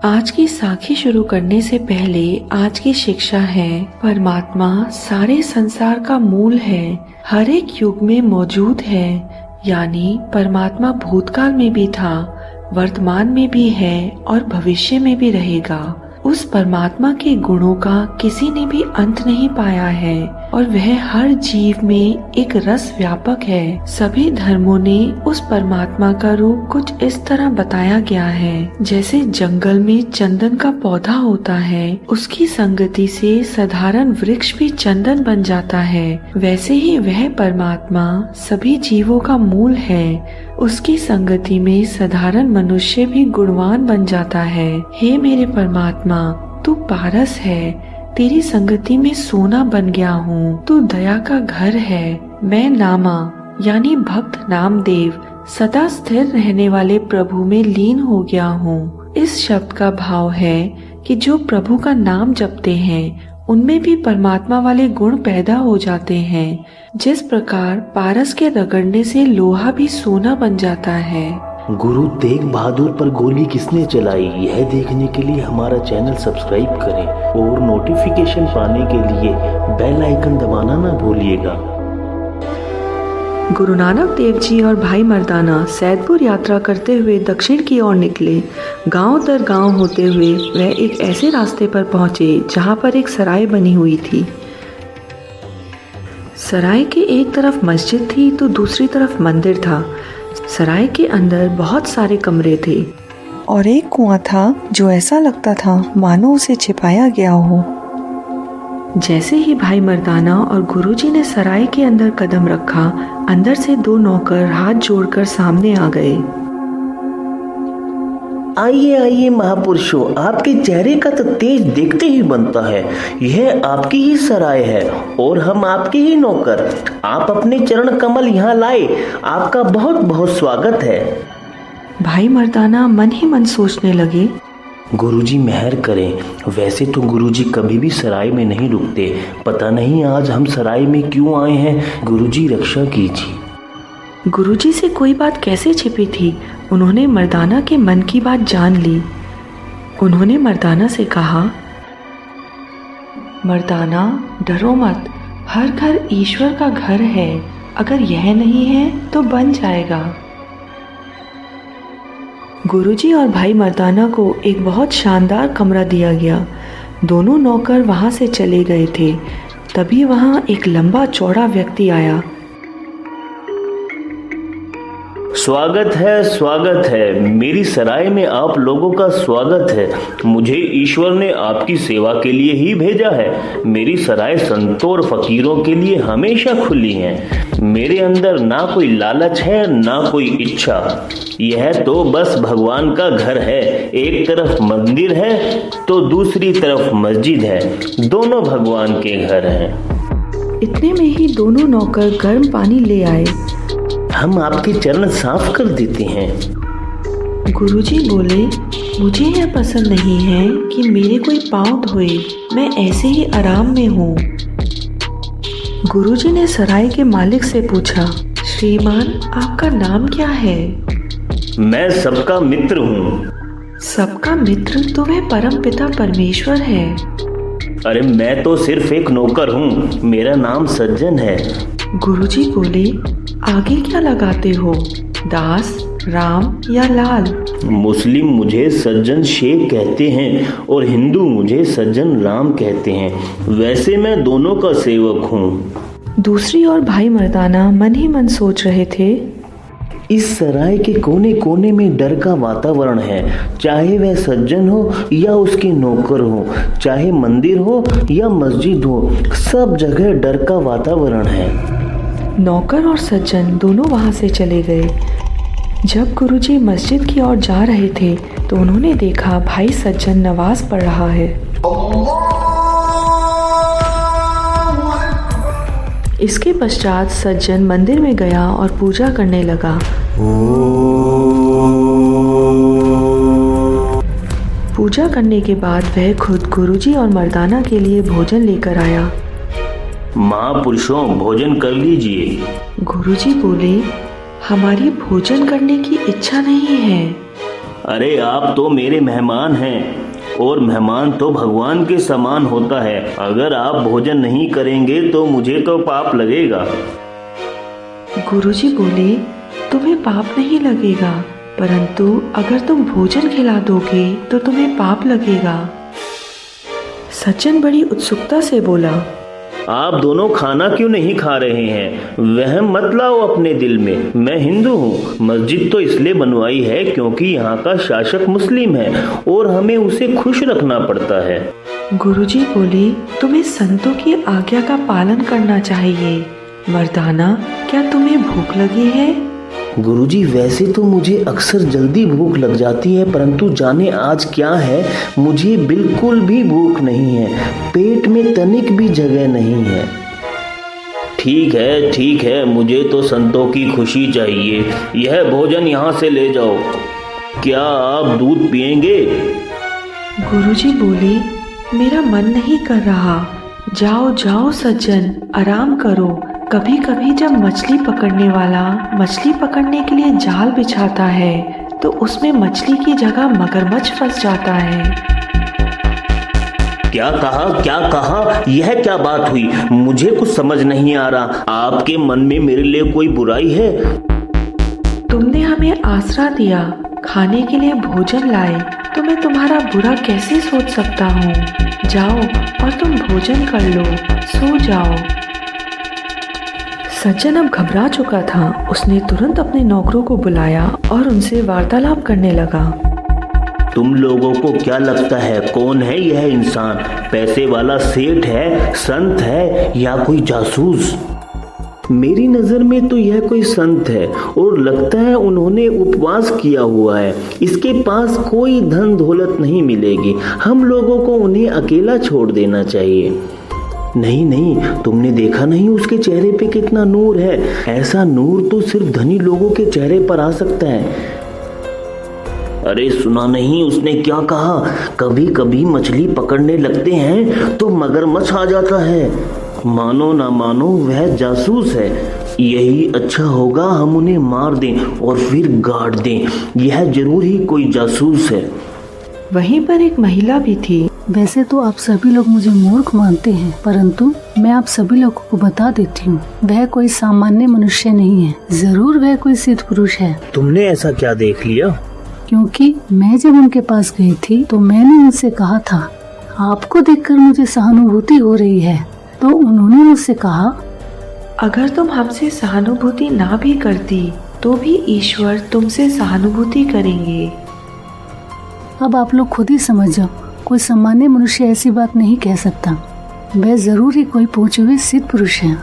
आज की साखी शुरू करने से पहले आज की शिक्षा है, परमात्मा सारे संसार का मूल है, हर एक युग में मौजूद है। यानी परमात्मा भूतकाल में भी था, वर्तमान में भी है और भविष्य में भी रहेगा। उस परमात्मा के गुणों का किसी ने भी अंत नहीं पाया है और वह हर जीव में एक रस व्यापक है। सभी धर्मों ने उस परमात्मा का रूप कुछ इस तरह बताया गया है, जैसे जंगल में चंदन का पौधा होता है, उसकी संगति से साधारण वृक्ष भी चंदन बन जाता है, वैसे ही वह परमात्मा सभी जीवों का मूल है। उसकी संगति में साधारण मनुष्य भी गुणवान बन जाता है। हे मेरे परमात्मा, तू पारस है, तेरी संगति में सोना बन गया हूँ। तू दया का घर है। मैं नामा यानी भक्त नामदेव सदा स्थिर रहने वाले प्रभु में लीन हो गया हूँ। इस शब्द का भाव है कि जो प्रभु का नाम जपते हैं उनमें भी परमात्मा वाले गुण पैदा हो जाते हैं। जिस प्रकार पारस के रगड़ने से लोहा भी सोना बन जाता है। गुरु तेग बहादुर पर गोली किसने चलाई, यह देखने के लिए हमारा चैनल सब्सक्राइब करें और नोटिफिकेशन पाने के लिए बेल आइकन दबाना न भूलिएगा। गुरु नानक देव जी और भाई मर्दाना सैदपुर यात्रा करते हुए दक्षिण की ओर निकले। गांव दर गांव होते हुए वह एक ऐसे रास्ते पर पहुंचे जहां पर एक सराय बनी हुई थी। सराय के एक तरफ मस्जिद थी तो दूसरी तरफ मंदिर था। सराय के अंदर बहुत सारे कमरे थे और एक कुआं था जो ऐसा लगता था मानो उसे छिपाया गया हो। जैसे ही भाई मर्दाना और गुरुजी ने सराय के अंदर कदम रखा, अंदर से दो नौकर हाथ जोड़कर सामने आ गए। आइए आइए महापुरुषों, आपके चेहरे का तो तेज देखते ही बनता है। यह आपकी ही सराय है और हम आपके ही नौकर। आप अपने चरण कमल यहाँ लाए, आपका बहुत बहुत स्वागत है। भाई मर्दाना मन ही मन सोचने लगे, गुरुजी मेहर करें। वैसे तो गुरुजी कभी भी सराय में नहीं रुकते, पता नहीं आज हम सराय में क्यों आए हैं। गुरुजी रक्षा कीजिए। गुरुजी से कोई बात कैसे छिपी थी, उन्होंने मर्दाना के मन की बात जान ली। उन्होंने मर्दाना से कहा, मर्दाना डरो मत, हर घर ईश्वर का घर है, अगर यह नहीं है तो बन जाएगा। गुरुजी और भाई मर्दाना को एक बहुत शानदार कमरा दिया गया। दोनों नौकर वहां से चले गए थे। तभी वहां एक लंबा चौड़ा व्यक्ति आया। स्वागत है, मेरी सराय में आप लोगों का स्वागत है। मुझे ईश्वर ने आपकी सेवा के लिए ही भेजा है। मेरी सराय संतों और फकीरों के लिए हमेशा खुली है। मेरे अंदर ना कोई लालच है ना कोई इच्छा। यह तो बस भगवान का घर है। एक तरफ मंदिर है तो दूसरी तरफ मस्जिद है, दोनों भगवान के घर हैं। इतने में ही दोनों नौकर गर्म पानी ले आए। हम आपके चरण साफ कर देते हैं। गुरुजी बोले, मुझे यह पसंद नहीं है कि मेरे कोई पांव धोए, मैं ऐसे ही आराम में हूँ। गुरुजी ने सराय के मालिक से पूछा, श्रीमान आपका नाम क्या है? मैं सबका मित्र हूँ। सबका मित्र तो वह परम पिता परमेश्वर है। अरे मैं तो सिर्फ एक नौकर हूँ, मेरा नाम सज्जन है। गुरुजी बोले, आगे क्या लगाते हो, दास, राम या लाल? मुस्लिम मुझे सज्जन शेख कहते हैं और हिंदू मुझे सज्जन राम कहते हैं। वैसे मैं दोनों का सेवक हूँ। दूसरी ओर भाई मर्दाना मन ही मन सोच रहे थे, इस सराय के कोने कोने में डर का वातावरण है। चाहे वह सज्जन हो या उसके नौकर हो, चाहे मंदिर हो या मस्जिद हो, सब जगह डर का वातावरण है। नौकर और सज्जन दोनों वहां से चले गए। जब गुरुजी मस्जिद की ओर जा रहे थे तो उन्होंने देखा भाई सज्जन नमाज पढ़ रहा है। इसके पश्चात सज्जन मंदिर में गया और पूजा करने लगा। पूजा करने के बाद वह खुद गुरुजी और मर्दाना के लिए भोजन लेकर आया। महापुरुषों, भोजन कर लीजिए। गुरुजी बोले, हमारी भोजन करने की इच्छा नहीं है। अरे आप तो मेरे मेहमान हैं और मेहमान तो भगवान के समान होता है। अगर आप भोजन नहीं करेंगे तो मुझे तो पाप लगेगा। गुरुजी बोले, तुम्हें पाप नहीं लगेगा, परंतु अगर तुम भोजन खिला दोगे तो तुम्हें पाप लगेगा। सज्जन बड़ी उत्सुकता से बोला, आप दोनों खाना क्यों नहीं खा रहे हैं? वहम मत लाओ अपने दिल में। मैं हिंदू हूँ। मस्जिद तो इसलिए बनवाई है क्योंकि यहाँ का शासक मुस्लिम है और हमें उसे खुश रखना पड़ता है। गुरुजी बोले, तुम्हें संतों की आज्ञा का पालन करना चाहिए। मर्दाना, क्या तुम्हें भूख लगी है? गुरुजी, वैसे तो मुझे अक्सर जल्दी भूख लग जाती है, परंतु जाने आज क्या है, मुझे बिल्कुल भी भूख नहीं है। पेट में तनिक भी जगह नहीं है। ठीक है, मुझे तो संतों की खुशी चाहिए। यह भोजन यहाँ से ले जाओ। क्या आप दूध पिएंगे? गुरुजी बोले, मेरा मन नहीं कर रहा। जाओ जाओ सज्जन, आराम करो। कभी कभी जब मछली पकड़ने वाला मछली पकड़ने के लिए जाल बिछाता है तो उसमें मछली की जगह मगरमच्छ फंस जाता है। क्या कहा? यह क्या बात हुई? मुझे कुछ समझ नहीं आ रहा। आपके मन में मेरे लिए कोई बुराई है? तुमने हमें आसरा दिया, खाने के लिए भोजन लाए, तो मैं तुम्हारा बुरा कैसे सोच सकता हूँ? जाओ और तुम भोजन कर लो, सो जाओ। सज्जन अब घबरा चुका था। उसने तुरंत अपने नौकरों को बुलाया और उनसे वार्तालाप करने लगा। तुम लोगों को क्या लगता है, कौन है यह इंसान? पैसे वाला सेठ है, संत है या कोई जासूस? मेरी नजर में तो यह कोई संत है और लगता है उन्होंने उपवास किया हुआ है। इसके पास कोई धन दौलत नहीं मिलेगी। हम लोगों को उन्हें अकेला छोड़ देना चाहिए। नहीं, तुमने देखा नहीं उसके चेहरे पे कितना नूर है? ऐसा नूर तो सिर्फ धनी लोगों के चेहरे पर आ सकता है। अरे सुना नहीं उसने क्या कहा? कभी कभी मछली पकड़ने लगते हैं तो मगरमच्छ आ जाता है। मानो ना मानो वह जासूस है। यही अच्छा होगा हम उन्हें मार दें और फिर गाड़ दें। यह जरूर ही कोई जासूस है। वहीं पर एक महिला भी थी। वैसे तो आप सभी लोग मुझे मूर्ख मानते हैं, परंतु मैं आप सभी लोगों को बता देती हूँ, वह कोई सामान्य मनुष्य नहीं है। जरूर वह कोई सिद्ध पुरुष है। तुमने ऐसा क्या देख लिया? क्योंकि मैं जब उनके पास गई थी तो मैंने उनसे कहा था, आपको देखकर मुझे सहानुभूति हो रही है। तो उन्होंने मुझसे कहा, अगर तुम हमसे सहानुभूति ना भी करती तो भी ईश्वर तुमसे सहानुभूति करेंगे। अब आप लोग खुद ही समझ जाओ, कोई सामान्य मनुष्य ऐसी बात नहीं कह सकता। वह जरूर ही कोई पहुंचे हुए सिद्ध पुरुष है।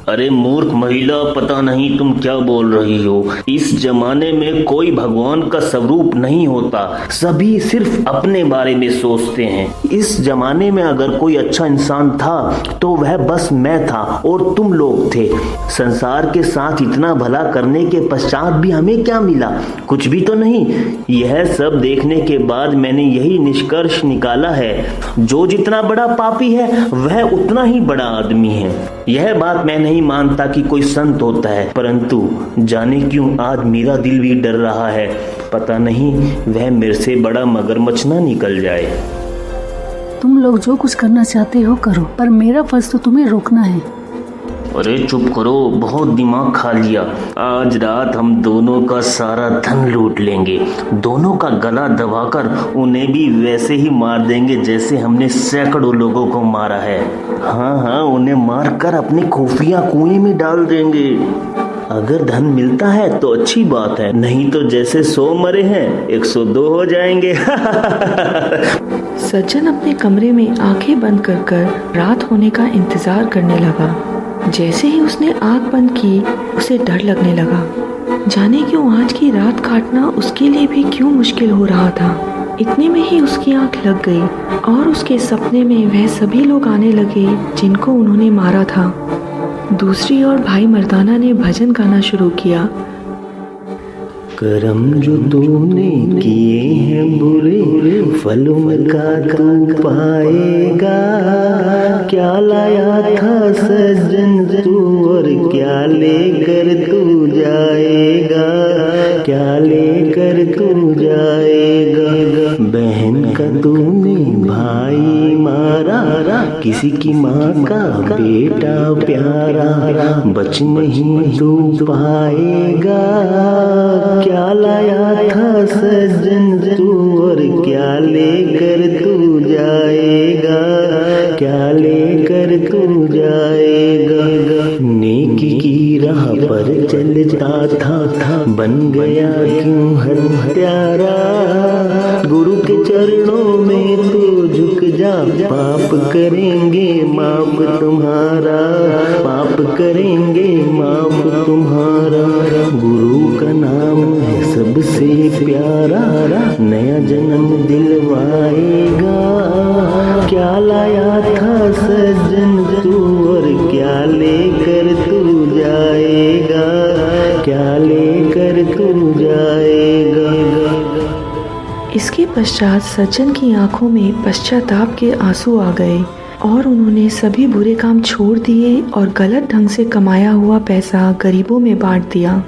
अरे मूर्ख महिला, पता नहीं तुम क्या बोल रही हो। इस जमाने में कोई भगवान का स्वरूप नहीं होता। सभी सिर्फ अपने बारे में सोचते हैं। इस जमाने में अगर कोई अच्छा इंसान था तो वह बस मैं था और तुम लोग थे। संसार के साथ इतना भला करने के पश्चात भी हमें क्या मिला? कुछ भी तो नहीं। यह सब देखने के बाद मैंने यही निष्कर्ष निकाला है, जो जितना बड़ा पापी है वह उतना ही बड़ा आदमी है। यह बात मैं नहीं मानता कि कोई संत होता है, परंतु जाने क्यों आज मेरा दिल भी डर रहा है। पता नहीं वह मेरे से बड़ा मगरमच्छ ना निकल जाए। तुम लोग जो कुछ करना चाहते हो करो, पर मेरा फर्ज तो तुम्हें रोकना है। अरे चुप करो, बहुत दिमाग खा लिया। आज रात हम दोनों का सारा धन लूट लेंगे। दोनों का गला दबाकर उन्हें भी वैसे ही मार देंगे जैसे हमने सैकड़ों लोगों को मारा है। हाँ, उन्हें मारकर अपने खुफिया कुएं में डाल देंगे। अगर धन मिलता है तो अच्छी बात है, नहीं तो जैसे 100 मरे हैं 102 हो जाएंगे। सज्जन अपने कमरे में आंखें बंद कर रात होने का इंतजार करने लगा। जैसे ही उसने आंख बंद की उसे डर लगने लगा। जाने क्यों आज की रात काटना उसके लिए भी क्यों मुश्किल हो रहा था। इतने में ही उसकी आंख लग गई और उसके सपने में वह सभी लोग आने लगे जिनको उन्होंने मारा था। दूसरी ओर भाई मर्दाना ने भजन गाना शुरू किया। कर्म जो तूने किए हैं बुरे, फल उनका तू पाएगा। क्या लाया था सज्जन तू और क्या लेकर तू जाएगा, क्या लेकर तू जाएगा। बहन का तूने भाई मारा, किसी की माँ का बेटा प्यारा, बच नहीं तू पाएगा। क्या लाया था सज्जन तू और क्या लेकर तू जाएगा, क्या लेकर तू जाएगा। नेकी की राह पर चलता था, बन गया क्यों हत्यारा। गुरु के चरणों में तू झुक जा, पाप करेंगे माफ तुम्हारा, पाप करेंगे माफ तुम्हारा। गुरु का नाम है सबसे प्यारा, नया जन्म दिलवाएगा। क्या लाया था सज्जन तू और क्या लेकर तू जाएगा, क्या लेकर तू जाएगा। इसके पश्चात सज्जन की आंखों में पश्चाताप के आंसू आ गए और उन्होंने सभी बुरे काम छोड़ दिए और गलत ढंग से कमाया हुआ पैसा गरीबों में बांट दिया।